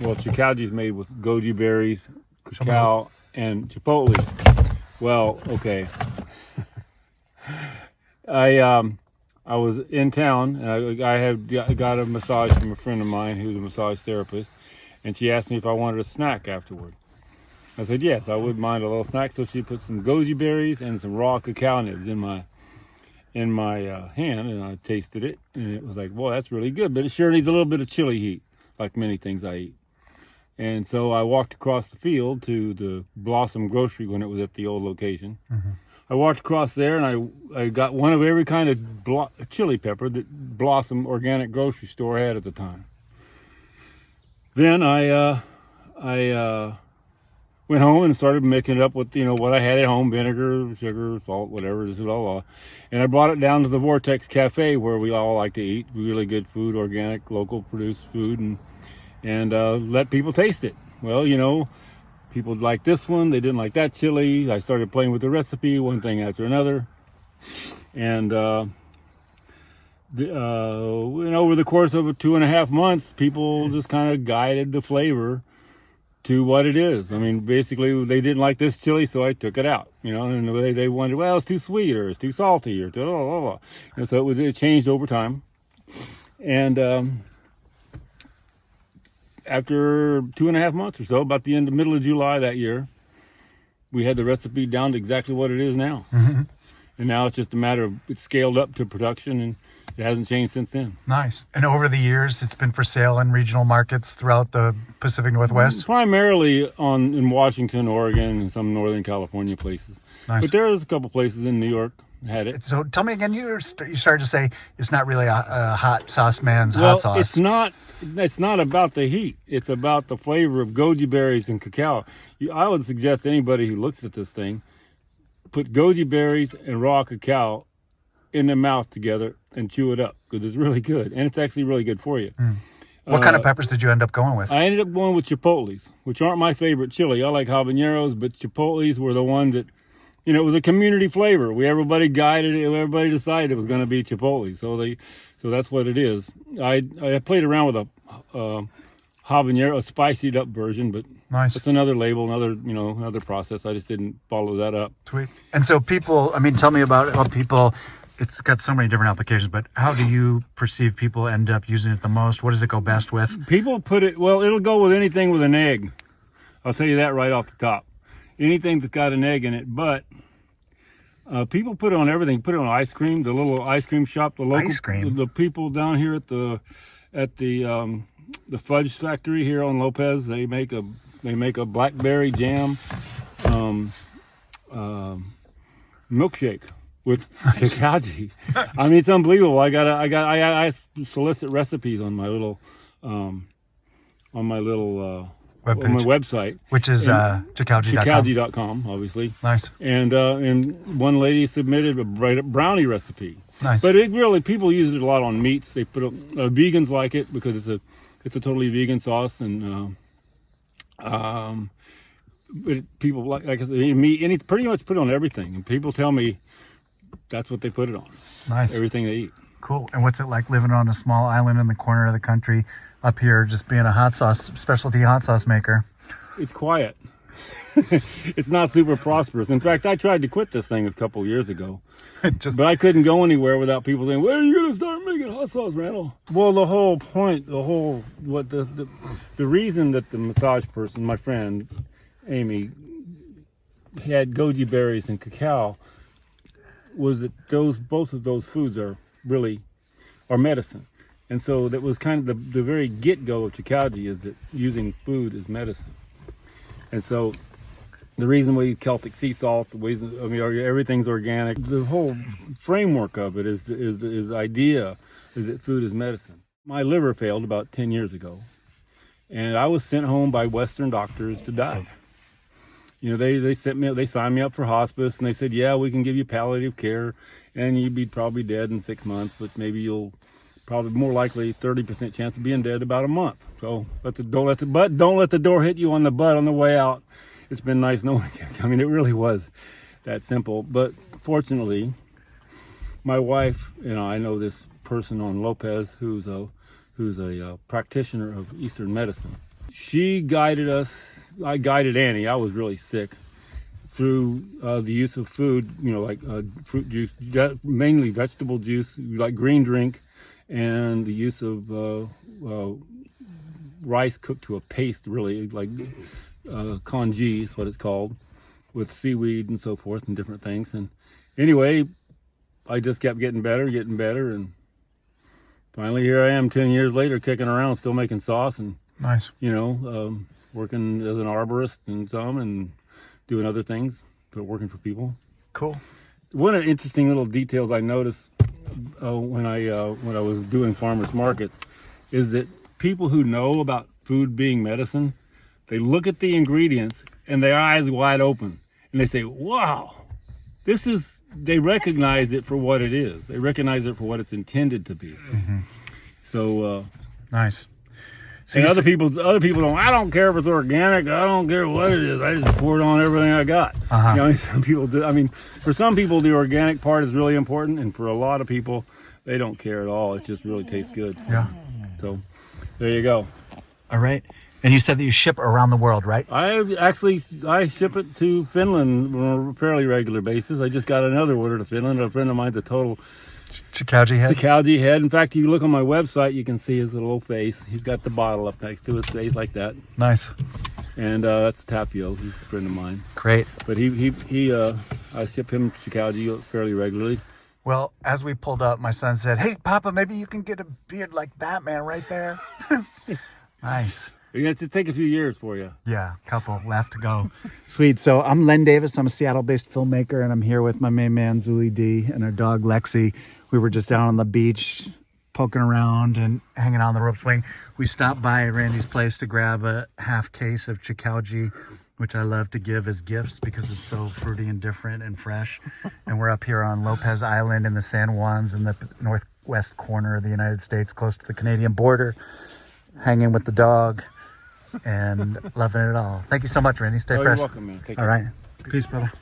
Well, Chicaoji is made with goji berries, cacao, and chipotle. Well, okay. I was in town, and I got a massage from a friend of mine who's a massage therapist, and she asked me if I wanted a snack afterward. I said yes, I wouldn't mind a little snack. So she put some goji berries and some raw cacao nibs in my hand, and I tasted it, and it was like, boy, that's really good, but it sure needs a little bit of chili heat, like many things I eat. And so I walked across the field to the Blossom Grocery when it was at the old location. Mm-hmm. I walked across there, and I got one of every kind of chili pepper that Blossom Organic Grocery Store had at the time. Then I went home and started mixing it up with, what I had at home: vinegar, sugar, salt, whatever, and I brought it down to the Vortex Cafe, where we all like to eat really good food, organic, local produced food, and let people taste it. Well, people liked this one, they didn't like that chili. I started playing with the recipe, one thing after another, and over the course of 2.5 months, people just kind of guided the flavor to what it is. I mean, basically, they didn't like this chili, so I took it out. And they wondered, well, it's too sweet, or it's too salty, or blah, blah, blah. And so it changed over time. And after 2.5 months or so, about the middle of July that year, we had the recipe down to exactly what it is now. Mm-hmm. And now it's just a matter of it's scaled up to production, and it hasn't changed since then. Nice. And over the years, it's been for sale in regional markets throughout the Pacific Northwest? Primarily in Washington, Oregon, and some Northern California places. Nice. But there's a couple places in New York that had it. So tell me again, you started to say it's not really a hot sauce man's hot sauce. It's not about the heat. It's about the flavor of goji berries and cacao. I would suggest anybody who looks at this thing, put goji berries and raw cacao in their mouth together and chew it up, because it's really good, and it's actually really good for you. Mm. What kind of peppers did you end up going with? I ended up going with chipotles, which aren't my favorite chili. I like habaneros, but chipotles were the one that, it was a community flavor. Everybody guided it. Everybody decided it was going to be chipotle, so that's what it is. I played around with a habanero, a spicied up version, but nice. It's another label, another process. I just didn't follow that up. Sweet. And so tell me about how people. It's got so many different applications, but how do you perceive people end up using it the most? What does it go best with? People it'll go with anything with an egg. I'll tell you that right off the top. Anything that's got an egg in it, but people put it on everything. Put it on ice cream. The little ice cream shop, ice cream. The people down here at the fudge factory here on Lopez, they make a blackberry jam milkshake with Chicaoji. Nice. I mean, it's unbelievable. I solicit recipes on my little website, which is Chicaoji.com, obviously. Nice. And one lady submitted a brownie recipe. Nice. But people use it a lot on meats. They put vegans like it because it's a totally vegan sauce, and but people like I said, meat, pretty much put it on everything, and people tell me that's what they put it on. Nice. Everything they eat. Cool. And what's it like living on a small island in the corner of the country up here, just being a specialty hot sauce maker? It's quiet. It's not super prosperous. In fact, I tried to quit this thing a couple of years ago, but I couldn't go anywhere without people saying, "When are you going to start making hot sauce, Randall?" Well, the whole point, the reason that the massage person, my friend Amy, had goji berries and cacao was that both of those foods are medicine. And so that was kind of the very get-go of Chicaoji, is that using food as medicine. And so the reason we use Celtic sea salt, everything's organic. The whole framework of it is the idea is that food is medicine. My liver failed about 10 years ago, and I was sent home by Western doctors to die. They signed me up for hospice, and they said, yeah, we can give you palliative care, and you'd be probably dead in 6 months, but maybe you'll probably more likely 30% chance of being dead about a month. So don't let the door hit you on the butt on the way out. It's been nice knowing you. I mean, it really was that simple. But fortunately, my wife, I know this person on Lopez who's a practitioner of Eastern medicine. she guided us. I guided Annie. I was really sick, through the use of food, like fruit juice, mainly vegetable juice, like green drink, and the use of rice cooked to a paste, really, like congee is what it's called, with seaweed and so forth and different things. And anyway, I just kept getting better, and finally here I am 10 years later, kicking around, still making sauce, and nice. Working as an arborist and doing other things, but working for people. Cool. One of the interesting little details I noticed when I was doing farmers markets is that people who know about food being medicine, they look at the ingredients and their eyes wide open, and they say, "Wow, they recognize it for what it is. They recognize it for what it's intended to be." Mm-hmm. So nice. So and other people don't. I don't care if it's organic. I don't care what it is. I just pour it on everything I got. Some people do. I mean, for some people, the organic part is really important, and for a lot of people, they don't care at all. It just really tastes good. Yeah. So, there you go. All right. And you said that you ship around the world, right? I ship it to Finland on a fairly regular basis. I just got another order to Finland. A friend of mine's a total Chicaoji head? Chicaoji head. In fact, if you look on my website, you can see his little face. He's got the bottle up next to his face like that. Nice. And that's Tapio. He's a friend of mine. Great. But I ship him Chicaoji fairly regularly. Well, as we pulled up, my son said, "Hey, Papa, maybe you can get a beard like Batman right there." Nice. It's going to take a few years for you. Yeah, couple left to go. Sweet. So I'm Len Davis. I'm a Seattle-based filmmaker, and I'm here with my main man, Zuli D, and our dog, Lexi. We were just down on the beach, poking around and hanging on the rope swing. We stopped by Randy's place to grab a half case of Chicaoji, which I love to give as gifts because it's so fruity and different and fresh. And we're up here on Lopez Island in the San Juans in the northwest corner of the United States, close to the Canadian border, hanging with the dog and loving it all. Thank you so much, Randy. Stay fresh. You're welcome, man. Take all care. right. Peace, brother.